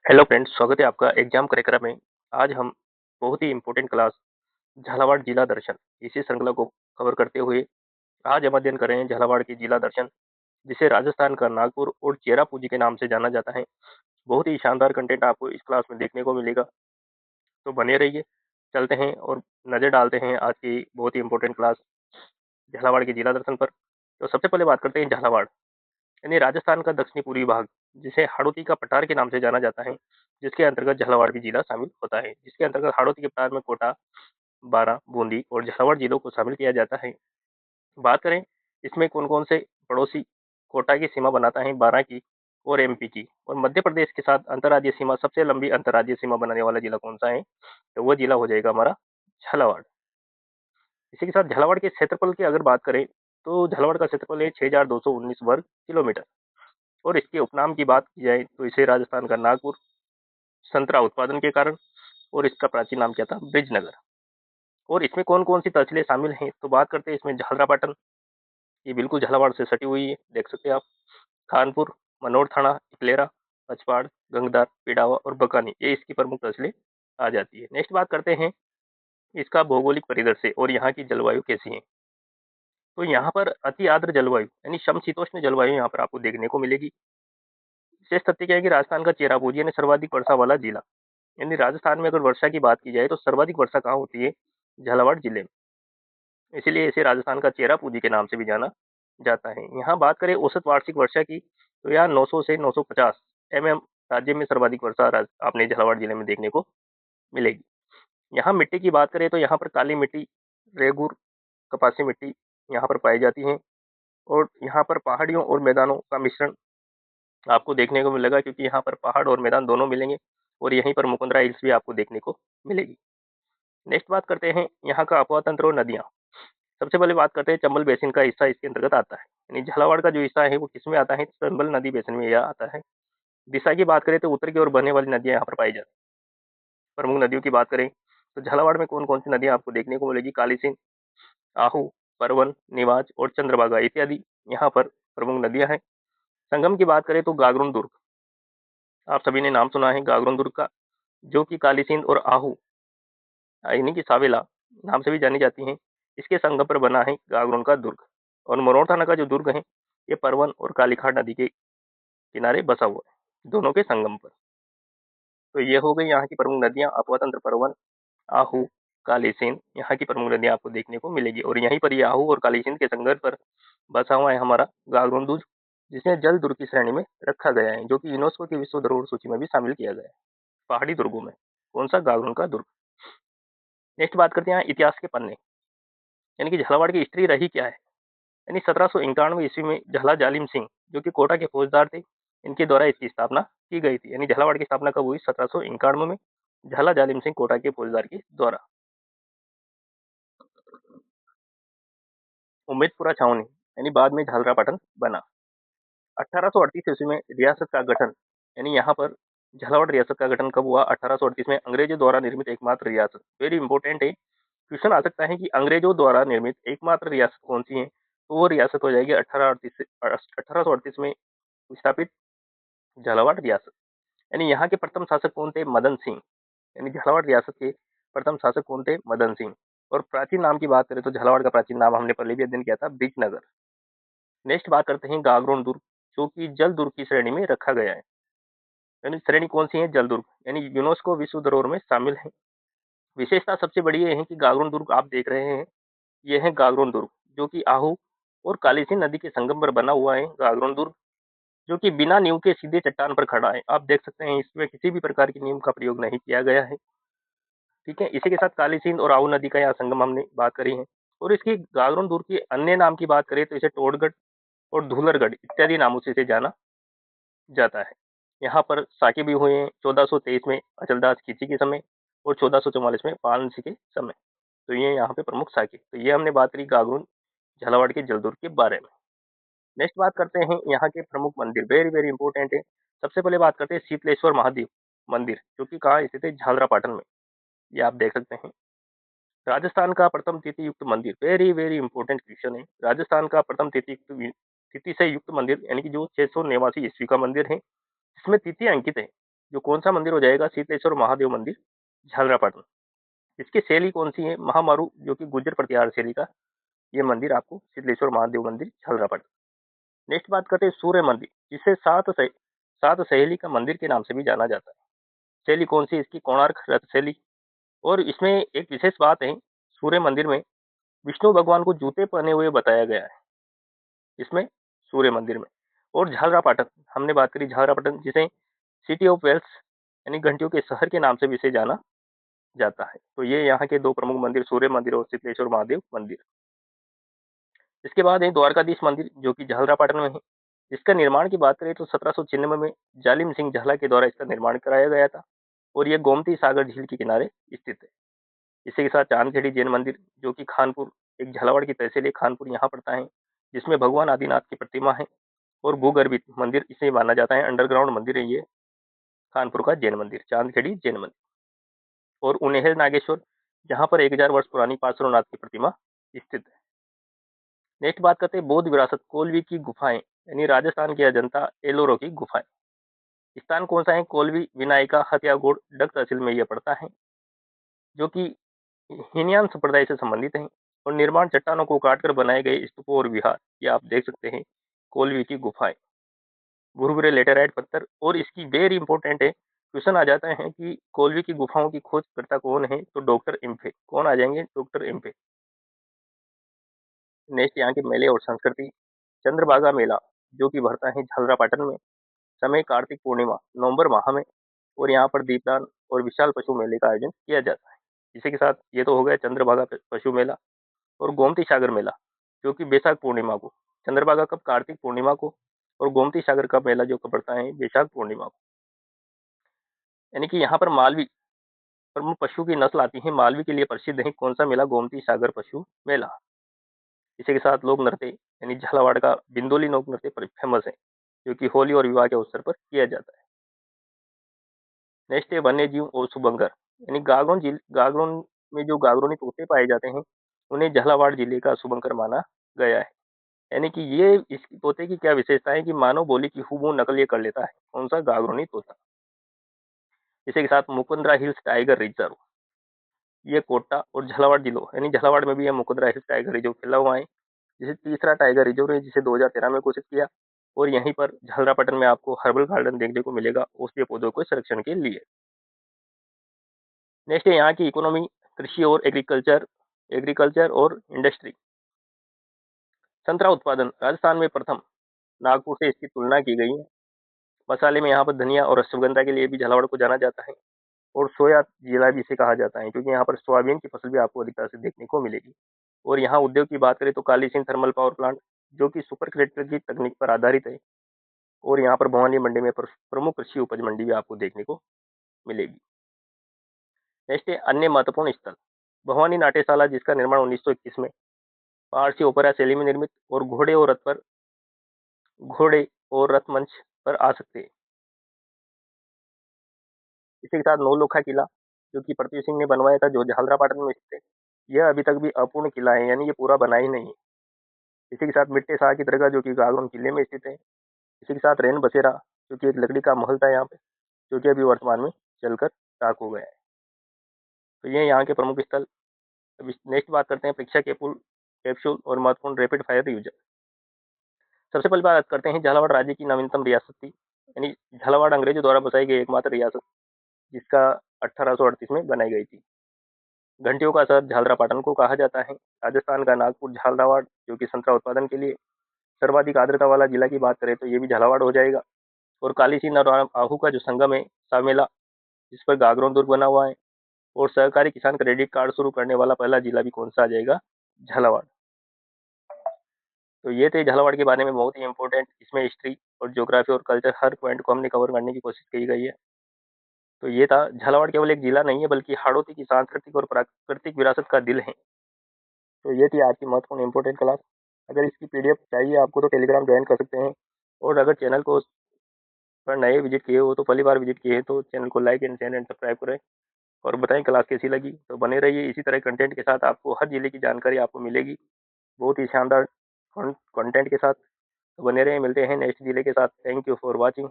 Hello friends, स्वागत है आपका एग्जाम कार्यक्रम में। आज हम बहुत ही इम्पोर्टेंट क्लास झालावाड़ जिला दर्शन इसी श्रृंखला को कवर करते हुए आज हम अध्ययन कर रहे हैं झालावाड़ की जिला दर्शन, जिसे राजस्थान का नागपुर और चेरापूंजी के नाम से जाना जाता है। बहुत ही शानदार कंटेंट आपको इस क्लास में देखने को मिलेगा, तो बने रहिए। चलते हैं और नज़र डालते हैं आज की बहुत ही इम्पोर्टेंट क्लास झालावाड़ के जिला दर्शन पर। तो सबसे पहले बात करते हैं झालावाड़, यानी राजस्थान का दक्षिणी पूर्वी भाग, जिसे हाड़ौती का पठार के नाम से जाना जाता है, जिसके अंतर्गत झालावाड़ भी जिला शामिल होता है। जिसके अंतर्गत हाड़ौती के पठार में कोटा, बारां, बूंदी और झालावाड़ जिलों को शामिल किया जाता है। बात करें इसमें कौन कौन से पड़ोसी कोटा की सीमा बनाता है, बारां की और एमपी की, और मध्य प्रदेश के साथ अंतर्राज्यीय सीमा, सबसे लंबी अंतर्राज्यीय सीमा बनाने वाला जिला कौन सा है, तो वो जिला हो जाएगा हमारा झालावाड़। इसी के साथ झालावाड़ के क्षेत्रफल की अगर बात करें तो झालावाड़ का क्षेत्रफल है 6219 वर्ग किलोमीटर। और इसके उपनाम की बात की जाए तो इसे राजस्थान का नागपुर, संतरा उत्पादन के कारण, और इसका प्राचीन नाम क्या था, ब्रिजनगर। और इसमें कौन कौन सी तहसीलें शामिल हैं, तो बात करते हैं इसमें झालरापाटन, ये बिल्कुल झालावाड़ से सटी हुई है, देख सकते हैं आप। खानपुर, मनोर थाना, इकलेरा, पचपाड़, गंगदार, पिडावा और बकानी, ये इसकी प्रमुख तहसीलें आ जाती है। नेक्स्ट बात करते हैं इसका भौगोलिक परिदृश्य और यहाँ की जलवायु कैसी है। तो यहाँ पर अति आर्द्र जलवायु यानी समशीतोष्ण जलवायु यहाँ पर आपको देखने को मिलेगी। विशेष तथ्य क्या है कि राजस्थान का चेरापूंजी यानी सर्वाधिक वर्षा वाला जिला, यानी राजस्थान में अगर वर्षा की बात की जाए तो सर्वाधिक वर्षा कहाँ होती है, झालावाड़ जिले में। इसीलिए इसे राजस्थान का चेरापूंजी के नाम से भी जाना जाता है। यहाँ बात करें औसत वार्षिक वर्षा की, तो यहाँ 900 से 950 mm राज्य में सर्वाधिक वर्षा आपने झालावाड़ जिले में देखने को मिलेगी। यहाँ मिट्टी की बात करें तो यहाँ पर काली मिट्टी, रेगुर, कपासी मिट्टी यहाँ पर पाई जाती है। और यहाँ पर पहाड़ियों और मैदानों का मिश्रण आपको देखने को मिलेगा, क्योंकि यहाँ पर पहाड़ और मैदान दोनों मिलेंगे। और यहीं पर मुकुंदरा हिल्स भी आपको देखने को मिलेगी। नेक्स्ट बात करते हैं यहाँ का अपवा तंत्र और नदियाँ। सबसे पहले बात करते हैं चंबल बेसिन का हिस्सा इसके अंतर्गत आता है, यानी झालावाड़ का जो हिस्सा है वो किसमें आता है, चंबल नदी बेसिन में यह आता है। दिशा की बात करें तो उत्तर की ओर बहने वाली नदियां यहाँ पर पाई जाती हैं। प्रमुख नदियों की बात करें तो झालावाड़ में कौन कौन सी नदियां आपको देखने को मिलेगी, काली सिंध, आहू, परवन, निवाज और चंद्रभागा इत्यादि यहाँ पर प्रमुख नदियां हैं। संगम की बात करें तो गागरुन दुर्ग, आप सभी ने नाम सुना है गागरुन दुर्ग का, जो कि काली सिंध और आहू यानी कि सावेला नाम से भी जानी जाती हैं। इसके संगम पर बना है गागरोन का दुर्ग। और मनोर थाना का जो दुर्ग है ये परवन और कालीखाड़ नदी के किनारे बसा हुआ है, दोनों के संगम पर। तो ये हो गई यहाँ की प्रमुख नदियाँ, अपवतंत्र, परवन, आहू, काली सिंध, यहाँ की प्रमुख नदियाँ आपको देखने को मिलेगी। और यहीं पर ये आहू और काली सिंध के संगम पर बसा हुआ है हमारा गागरोन दुर्ग, जिसे जल दुर्ग की श्रेणी में रखा गया है, जो कि यूनेस्को की विश्व धरोहर सूची में भी शामिल किया गया है पहाड़ी दुर्गों में। कौन सा, गागरोन का दुर्ग। नेक्स्ट बात करते हैं यहाँ इतिहास के पन्ने, यानी कि झालावाड़ की हिस्ट्री रही क्या है। यानी 1791 ईस्वी में झाला जालिम सिंह, जो कि कोटा के फौजदार थे, इनके द्वारा इसकी स्थापना की गई थी। यानी झालावाड़ की स्थापना कब हुई, 1791 में, झाला जालिम सिंह कोटा के फौजदार के द्वारा। उम्मेदपुरा छावनी यानी बाद में झालरापाटन बना। 1838 ईस्वी में रियासत का गठन, यानी यहाँ पर झालावाड़ रियासत का गठन कब हुआ, 1838 में, अंग्रेजों द्वारा निर्मित एकमात्र रियासत। वेरी इंपॉर्टेंट है, क्वेश्चन आ सकता है कि अंग्रेजों द्वारा निर्मित एकमात्र रियासत कौन सी है, तो वो रियासत हो जाएगी 1838 में स्थापित झालावाड़ रियासत। यानी यहाँ के प्रथम शासक कौन थे, मदन सिंह। यानी झालावाड़ रियासत के प्रथम शासक कौन थे, मदन सिंह। और प्राचीन नाम की बात करें तो झालावाड़ का प्राचीन नाम हमने पहले भी अध्ययन किया था, ब्रिजनगर। नेक्स्ट बात करते हैं गागरोन दुर्ग, जो कि जल दुर्ग की श्रेणी में रखा गया है। यानी श्रेणी कौन सी है, जल दुर्ग, यानी यूनेस्को विश्व धरोहर में शामिल है। विशेषता सबसे बड़ी ये है कि गागरोन दुर्ग आप देख रहे हैं, ये है गागरोन दुर्ग, जो कि आहू और कालीसिंध नदी के संगम पर बना हुआ है गागरोन दुर्ग, जो कि बिना नींव के सीधे चट्टान पर खड़ा है। आप देख सकते हैं इसमें किसी भी प्रकार की नींव का प्रयोग नहीं किया गया है। ठीक है, इसी के साथ काली सिंध और आहू नदी का यहाँ संगम हमने बात करी है। और इसकी गागरोन दुर्ग की अन्य नाम की बात करें तो इसे टोडगढ़ और धूलरगढ़ इत्यादि नामों से इसे जाना जाता है। यहाँ पर साके भी हुए हैं 1423 में अचलदास खींची के समय और 1444 में पालनसी के समय। तो ये यहाँ पे प्रमुख साके। तो ये हमने बात करी गागरोन झालावाड़ के जलदुर्ग के बारे में। नेक्स्ट बात करते हैं यहाँ के प्रमुख मंदिर, वेरी वेरी इंपॉर्टेंट है। सबसे पहले बात करते हैं शीतलेश्वर महादेव मंदिर, जो कि कहाँ स्थित है, झालरापाटन में। ये आप देख सकते हैं। राजस्थान का प्रथम तिथि युक्त मंदिर, वेरी वेरी इंपॉर्टेंट क्वेश्चन है। राजस्थान का प्रथम तिथि से युक्त मंदिर, यानी कि जो 689 ईस्वी का मंदिर है, जिसमें तिथि अंकित है जो कौन सा मंदिर हो जाएगा? शीतलेश्वर महादेव मंदिर, झालरापाटन। इसकी शैली कौन सी है? महामारू, जो कि गुर्जर प्रतिहार शैली का ये मंदिर आपको शीतलेश्वर महादेव मंदिर, झालरापाटन। नेक्स्ट बात करते हैं सूर्य मंदिर, जिसे सात सहेली का मंदिर के नाम से भी जाना जाता है। शैली कौन सी है इसकी? कोणार्क रथ शैली। और इसमें एक विशेष बात है, सूर्य मंदिर में विष्णु भगवान को जूते पहने हुए बताया गया है इसमें, सूर्य मंदिर में। और झालरापाटन, हमने बात करी झालरापाटन, जिसे सिटी ऑफ वेल्स यानी घंटियों के शहर के नाम से भी इसे जाना जाता है। तो ये यहाँ के दो प्रमुख मंदिर, सूर्य मंदिर और शीतलेश्वर महादेव मंदिर। इसके बाद है द्वारकाधीश मंदिर, जो कि झालरापाटन में है। इसका निर्माण की बात करें तो 1796 में जालिम सिंह झाला के द्वारा इसका निर्माण कराया गया था और ये गोमती सागर झील के किनारे स्थित है। इसी के साथ चांदखेड़ी जैन मंदिर, जो कि खानपुर, एक झालावाड़ की तहसील है खानपुर, यहाँ पड़ता है, जिसमें भगवान आदिनाथ की प्रतिमा है और भूगर्भित मंदिर इसे माना जाता है, अंडरग्राउंड मंदिर है ये खानपुर का जैन मंदिर, चांदखेड़ी जैन मंदिर। और उन्हेल नागेश्वर, जहाँ पर 1000 वर्ष पुरानी पार्श्वनाथ की प्रतिमा स्थित है। नेक्स्ट बात करते हैं बौद्ध विरासत, कोलवी की गुफाएं, यानी राजस्थान की अजंता एलोरा की गुफाएं। स्थान कौन सा है? कोलवी विनायका हथियागोड़ डग तहसील में यह पड़ता है, जो कि हीनयान संप्रदाय से संबंधित है। और निर्माण चट्टानों को काटकर बनाए गए स्तूपों और विहार, ये आप देख सकते हैं कोलवी की गुफाएं। भूरभूरे लेटेराइट पत्थर, और इसकी वेरी इंपॉर्टेंट है, क्वेश्चन आ जाता है कि कोलवी की गुफाओं की खोजकर्ता कौन है? तो डॉक्टर इम्फे। कौन आ जाएंगे? डॉक्टर इम्फे। नेक्स्ट यहाँ के मेले और संस्कृति, चंद्रभागा मेला, जो कि भरता है झालरापाटन में, समय कार्तिक पूर्णिमा नवंबर माह में। और यहाँ पर दीपदान और विशाल पशु मेले का आयोजन किया जाता है। इसी के साथ ये तो हो गया चंद्रभागा पशु मेला। और गोमती सागर मेला, जो कि बैसाख पूर्णिमा को, चंद्रभागा कब? कार्तिक पूर्णिमा को। और गोमती सागर का मेला जो कब पड़ता है? बैसाख पूर्णिमा को। यानी कि यहाँ पर मालवी प्रमुख पशु की नस्ल आती है, मालवी के लिए प्रसिद्ध है कौन सा मेला? गोमती सागर पशु मेला। इसी के साथ लोक नृत्य, यानी झालावाड़ का बिंदोली लोक नृत्य फेमस है, जो कि होली और विवाह के अवसर पर किया जाता है। नेक्स्ट है वन्य जीव और शुभंकर, यानी गागरोन में जो गागरोनी तोते पाए जाते हैं, उन्हें झालावाड़ जिले का शुभंकर माना गया है। यानी कि ये इस तोते की क्या विशेषता है कि मानव बोली की हूबहू नकल ये कर लेता है, कौन सा? गागरोनी तोता। इसी के साथ मुकुंदरा हिल्स टाइगर रिजर्व, ये कोटा और झालावाड़ जिलों, यानी झालावाड़ में भी ये मुकुंदरा हिल्स टाइगर रिजर्व फैला हुआ है, जिसे तीसरा टाइगर रिजर्व है, जिसे 2013 में घोषित किया। और यहीं पर झालरापाटन में आपको हर्बल गार्डन देखने को मिलेगा औषधीय पौधों के संरक्षण के लिए। नेक्स्ट है यहाँ की इकोनॉमी, कृषि और एग्रीकल्चर और इंडस्ट्री। संतरा उत्पादन राजस्थान में प्रथम, नागपुर से इसकी तुलना की गई है। मसाले में यहाँ पर धनिया और अश्वगंधा के लिए भी झालावाड़ को जाना जाता है। और सोया जिला भी इसे कहा जाता है, क्योंकि यहाँ पर सोयाबीन की फसल भी आपको अधिकता से देखने को मिलेगी। और यहाँ उद्योग की बात करें तो काली सिंह थर्मल पावर प्लांट, जो कि सुपर क्रिटिकल की तकनीक पर आधारित है। और यहाँ पर भवानी मंडी में प्रमुख कृषि उपज मंडी भी आपको देखने को मिलेगी। नेक्स्ट है अन्य महत्वपूर्ण स्थल, भवानी नाट्यशाला, जिसका निर्माण 1921 में पारसी ओपेरा शैली में निर्मित। और घोड़े और रथ मंच पर आ सकते हैं। इसी के साथ नौलखा किला, जो कि पृथ्वी सिंह ने बनवाया था, जो झालरापाटन में स्थित है। यह अभी तक भी अपूर्ण किला है, यानी ये पूरा बना ही नहीं है। इसी के साथ मिट्टे शाह की दरगाह, जो कि गागरोन किले में स्थित है। इसी के साथ रैन बसेरा, जो कि एक लकड़ी का महल था यहाँ पे, जो कि अभी वर्तमान में चलकर राख हो गया है। तो ये यहाँ के प्रमुख स्थल। अभी नेक्स्ट बात करते हैं परीक्षा कैप्सूल और महत्वपूर्ण रैपिड फायर यूजर। सबसे पहले बात करते हैं झालावाड़ राज्य की नवीनतम रियासत थी, यानी झालावाड़ अंग्रेजों द्वारा बसाई गई एकमात्र रियासत, जिसका 1838 में बनाई गई थी। घंटियों का शहर झालरापाटन को कहा जाता है। राजस्थान का नागपुर, झालावाड़, जो कि संतरा उत्पादन के लिए सर्वाधिक आर्द्रता वाला जिला की बात करें तो ये भी झालावाड़ हो जाएगा। और काली सिंह और आहू का जो संगम है सामेला, जिस पर गागरोन दुर्ग बना हुआ है। और सहकारी किसान क्रेडिट कार्ड शुरू करने वाला पहला जिला भी कौन सा आ जाएगा? झालावाड़। तो ये थे झालावाड़ के बारे में बहुत ही इंपॉर्टेंट, इसमें हिस्ट्री और ज्योग्राफी और कल्चर हर पॉइंट को हमने कवर करने की कोशिश की गई है। तो ये था, झालावाड़ केवल एक जिला नहीं है बल्कि हाड़ौती की सांस्कृतिक और प्राकृतिक विरासत का दिल है। तो ये थी आज की महत्वपूर्ण इंपॉर्टेंट क्लास। अगर इसकी पीडीएफ चाहिए आपको तो टेलीग्राम ज्वाइन कर सकते हैं। और अगर चैनल को पर नए विजिट किए हो तो पहली बार विजिट किए तो चैनल को like and share and subscribe करें। और बताएं क्लास कैसी लगी। तो बने रहिए इसी तरह कंटेंट के साथ, आपको हर जिले की जानकारी आपको मिलेगी बहुत ही शानदार कंटेंट के साथ। तो बने रहिए, मिलते हैं नेक्स्ट जिले के साथ। Thank you for watching.